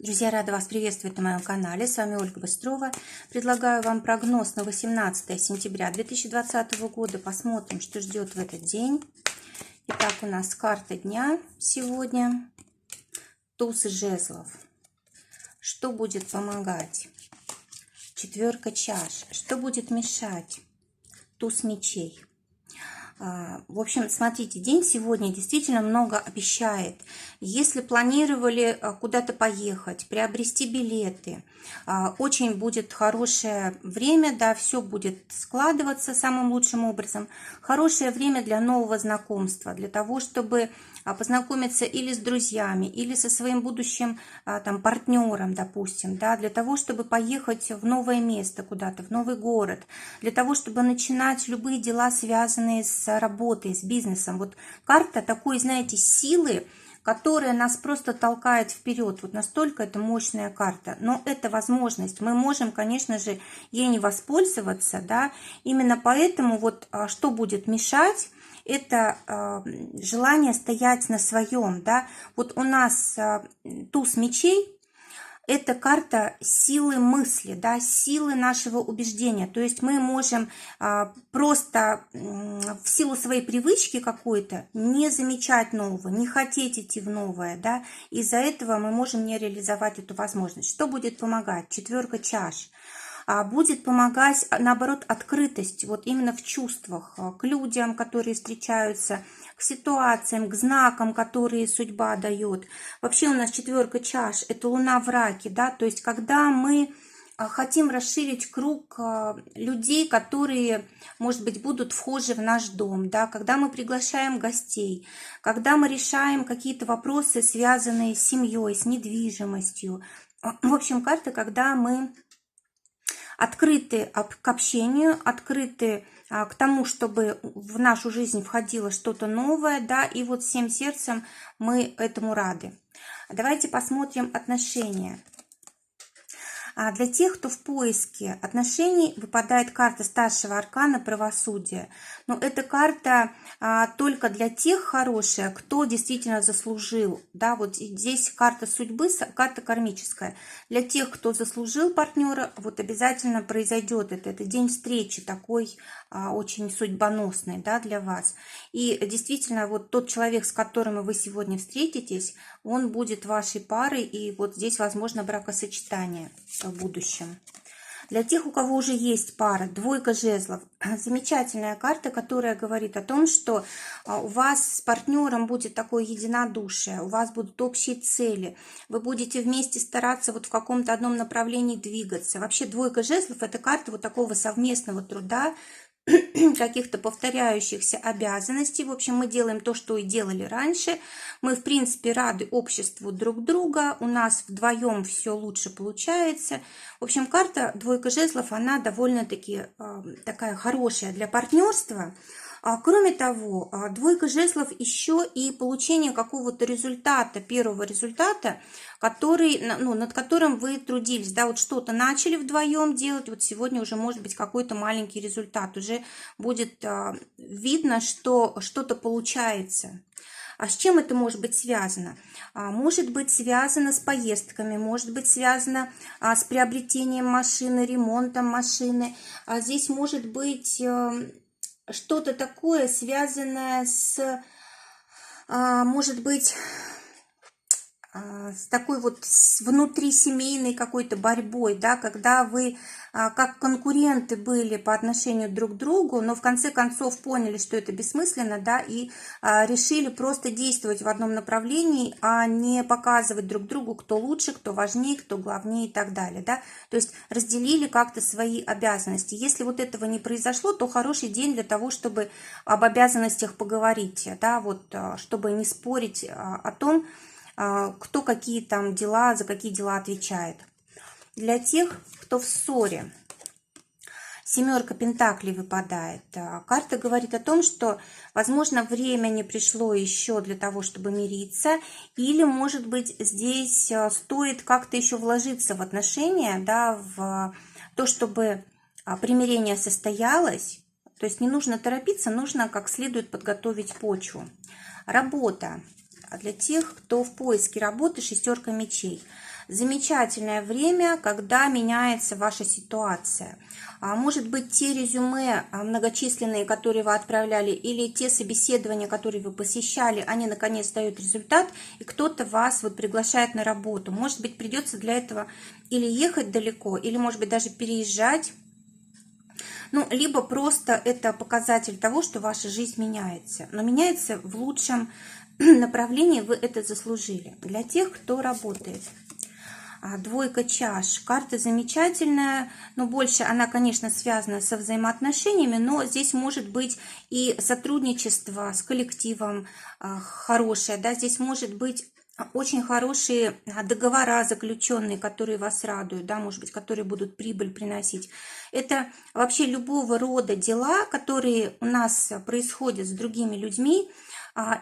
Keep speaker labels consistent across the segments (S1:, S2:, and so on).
S1: Друзья, рада вас приветствовать на моем канале. С вами Ольга Быстрова. Предлагаю вам прогноз на 18 сентября 2020 года. Посмотрим, что ждет в этот день. Итак, у нас карта дня сегодня. Туз жезлов. Что будет помогать? Четверка чаш. Что будет мешать? Туз мечей. В общем, смотрите, день сегодня действительно много обещает. Если планировали куда-то поехать, приобрести билеты, очень будет хорошее время, да, все будет складываться самым лучшим образом. Хорошее время для нового знакомства, для того, чтобы познакомиться или с друзьями, или со своим будущим там, партнером, допустим, да, для того, чтобы поехать в новое место куда-то, в новый город, для того, чтобы начинать любые дела, связанные с работой, с бизнесом. Вот карта такой, знаете, силы, которая нас просто толкает вперед. Вот настолько это мощная карта. Но это возможность. Мы можем, конечно же, ей не воспользоваться, да. Именно поэтому вот что будет мешать, это желание стоять на своем, да. Вот у нас туз мечей. Это карта силы мысли, да, силы нашего убеждения. То есть мы можем просто в силу своей привычки какой-то не замечать нового, не хотеть идти в новое, да. Из-за этого мы можем не реализовать эту возможность. Что будет помогать? Четверка чаш. Будет помогать, наоборот, открытость, вот именно в чувствах, к людям, которые встречаются, к ситуациям, к знакам, которые судьба дает. Вообще у нас четверка чаш, это луна в раке, да, то есть когда мы хотим расширить круг людей, которые, может быть, будут вхожи в наш дом, да, когда мы приглашаем гостей, когда мы решаем какие-то вопросы, связанные с семьей, с недвижимостью. В общем, карта, когда мы открыты к общению, открыты к тому, чтобы в нашу жизнь входило что-то новое, да, и вот всем сердцем мы этому рады. Давайте посмотрим отношения. Для тех, кто в поиске отношений, выпадает карта старшего аркана правосудия. Но эта карта только для тех хорошая, кто действительно заслужил. Да, вот здесь карта судьбы, карта кармическая. Для тех, кто заслужил партнера, вот обязательно произойдет это. Это день встречи такой очень судьбоносный, да, для вас. И действительно, вот тот человек, с которым вы сегодня встретитесь, он будет вашей парой, и вот здесь возможно бракосочетание в будущем. Для тех, у кого уже есть пара, двойка жезлов, замечательная карта, которая говорит о том, что у вас с партнером будет такое единодушие, у вас будут общие цели, вы будете вместе стараться вот в каком-то одном направлении двигаться. Вообще двойка жезлов – это карта вот такого совместного труда, каких-то повторяющихся обязанностей. В общем, мы делаем то, что и делали раньше. Мы, в принципе, рады обществу друг друга. У нас вдвоем все лучше получается. В общем, карта двойка жезлов, она довольно-таки такая хорошая для партнерства. Кроме того, двойка жезлов еще и получение какого-то результата, первого результата, который, над которым вы трудились, да, вот что-то начали вдвоем делать, вот сегодня уже может быть какой-то маленький результат, уже будет видно, что что-то получается. А с чем это может быть связано? Может быть связано с поездками, может быть связано с приобретением машины, ремонтом машины. Здесь может быть что-то такое, связанное с, может быть, с такой вот внутрисемейной какой-то борьбой, да, когда вы как конкуренты были по отношению друг к другу, но в конце концов поняли, что это бессмысленно, да, и решили просто действовать в одном направлении, а не показывать друг другу, кто лучше, кто важнее, кто главнее и так далее, да, то есть разделили как-то свои обязанности. Если вот этого не произошло, то хороший день для того, чтобы об обязанностях поговорить, да, вот, чтобы не спорить о том, кто какие там дела, за какие дела отвечает. Для тех, кто в ссоре, семерка пентаклей выпадает. Карта говорит о том, что, возможно, время не пришло еще для того, чтобы мириться, или, может быть, здесь стоит как-то еще вложиться в отношения, да, в то, чтобы примирение состоялось. То есть не нужно торопиться, нужно как следует подготовить почву. Работа. А для тех, кто в поиске работы, шестерка мечей. Замечательное время, когда меняется ваша ситуация. Может быть, те резюме многочисленные, которые вы отправляли, или те собеседования, которые вы посещали, они наконец дают результат, и кто-то вас вот приглашает на работу. Может быть, придется для этого или ехать далеко, или, может быть, даже переезжать. Ну, либо просто это показатель того, что ваша жизнь меняется. Но меняется в лучшем направлении, вы это заслужили. Для тех, кто работает. Двойка чаш. Карта замечательная, но больше она, конечно, связана со взаимоотношениями, но здесь может быть и сотрудничество с коллективом хорошее, да, здесь может быть очень хорошие договора заключенные, которые вас радуют, да, может быть, которые будут прибыль приносить. Это вообще любого рода дела, которые у нас происходят с другими людьми,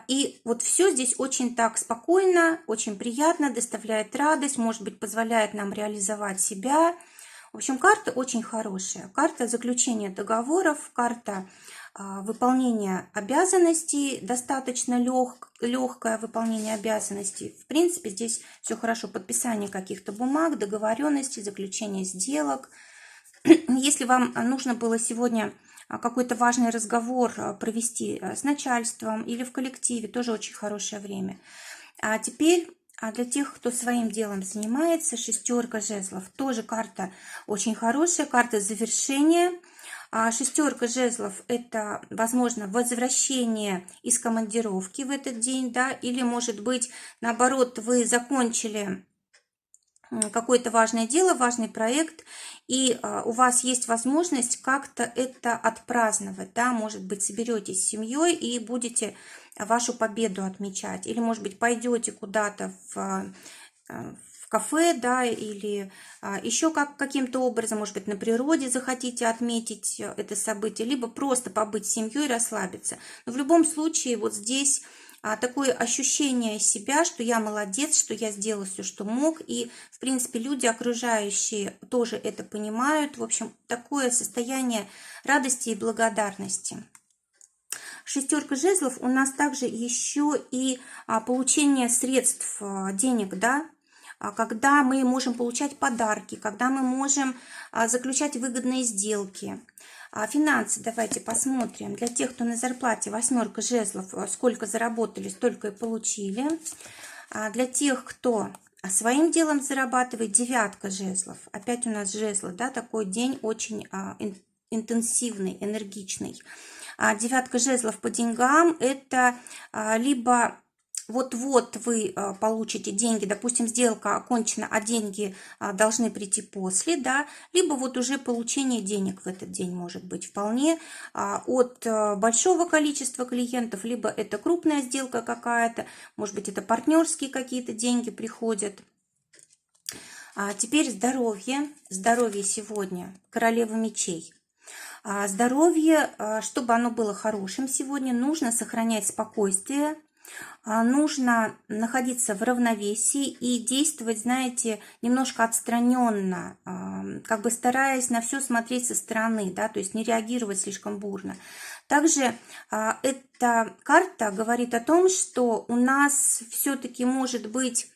S1: и вот все здесь очень так спокойно, очень приятно, доставляет радость, может быть, позволяет нам реализовать себя. В общем, карта очень хорошая. Карта заключения договоров, карта выполнения обязанностей, достаточно легкое выполнение обязанностей. В принципе, здесь все хорошо. Подписание каких-то бумаг, договоренностей, заключение сделок. Если вам нужно было сегодня какой-то важный разговор провести с начальством или в коллективе, тоже очень хорошее время. А теперь для тех, кто своим делом занимается, шестерка жезлов. Тоже карта очень хорошая, карта завершения. Шестерка жезлов – это, возможно, возвращение из командировки в этот день, да, или, может быть, наоборот, вы закончили какое-то важное дело, важный проект, и у вас есть возможность как-то это отпраздновать, да, может быть, соберетесь с семьей и будете вашу победу отмечать, или, может быть, пойдете куда-то в кафе, да, или еще каким-то образом, может быть, на природе захотите отметить это событие, либо просто побыть с семьей, расслабиться. Но в любом случае вот здесь такое ощущение себя, что я молодец, что я сделала все, что мог, и, в принципе, люди окружающие тоже это понимают. В общем, такое состояние радости и благодарности. Шестерка жезлов у нас также еще и получение средств, денег, да, когда мы можем получать подарки, когда мы можем заключать выгодные сделки. Финансы, давайте посмотрим. Для тех, кто на зарплате, восьмерка жезлов, сколько заработали, столько и получили. Для тех, кто своим делом зарабатывает, девятка жезлов. Опять у нас жезлы, да, такой день очень интенсивный, энергичный. Девятка жезлов по деньгам – это либо вот-вот вы получите деньги, допустим, сделка окончена, а деньги должны прийти после, да, либо вот уже получение денег в этот день может быть вполне от большого количества клиентов, либо это крупная сделка какая-то, может быть, это партнерские какие-то деньги приходят. Теперь здоровье. Здоровье сегодня. Королева мечей. Здоровье, чтобы оно было хорошим сегодня, нужно сохранять спокойствие, нужно находиться в равновесии и действовать, знаете, немножко отстраненно, как бы стараясь на все смотреть со стороны, да, то есть не реагировать слишком бурно. Также эта карта говорит о том, что у нас все-таки может быть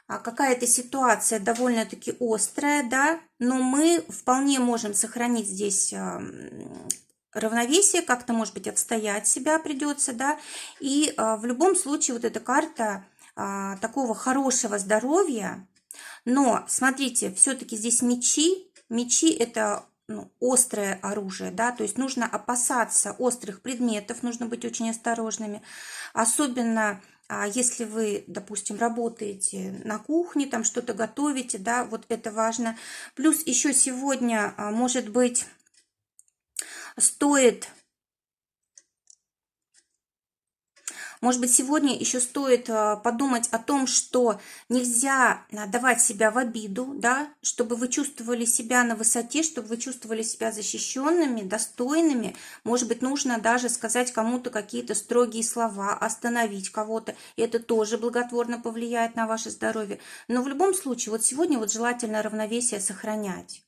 S1: какая-то ситуация довольно-таки острая, да, но мы вполне можем сохранить здесь равновесие, как-то, может быть, отстоять себя придется, да, и в любом случае вот эта карта такого хорошего здоровья, но, смотрите, все-таки здесь мечи это острое оружие, да, то есть нужно опасаться острых предметов, нужно быть очень осторожными, особенно если вы, допустим, работаете на кухне, там что-то готовите, да, вот это важно. Плюс еще сегодня, может быть, сегодня еще стоит подумать о том, что нельзя давать себя в обиду, да, чтобы вы чувствовали себя на высоте, чтобы вы чувствовали себя защищенными, достойными. Может быть, нужно даже сказать кому-то какие-то строгие слова, остановить кого-то. И это тоже благотворно повлияет на ваше здоровье. Но в любом случае, вот сегодня вот желательно равновесие сохранять.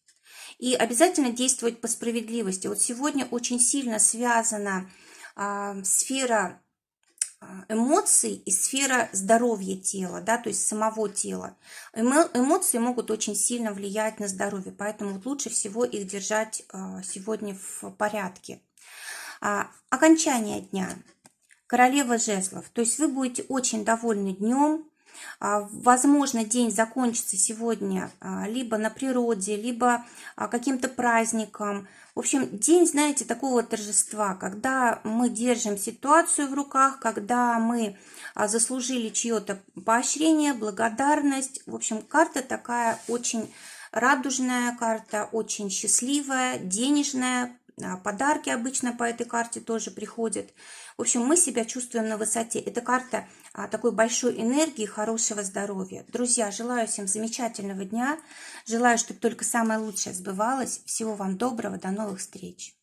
S1: И обязательно действовать по справедливости. Вот сегодня очень сильно связана сфера эмоций и сфера здоровья тела, да, то есть самого тела. Эмоции могут очень сильно влиять на здоровье, поэтому вот лучше всего их держать сегодня в порядке. Окончание дня. Королева жезлов. То есть вы будете очень довольны днем. Возможно, день закончится сегодня либо на природе, либо каким-то праздником. В общем, день, знаете, такого торжества, когда мы держим ситуацию в руках, когда мы заслужили чье-то поощрение, благодарность. В общем, карта такая очень радужная, карта очень счастливая, денежная. Подарки обычно по этой карте тоже приходят. В общем, мы себя чувствуем на высоте. Это карта такой большой энергии, хорошего здоровья. Друзья, желаю всем замечательного дня. Желаю, чтобы только самое лучшее сбывалось. Всего вам доброго. До новых встреч.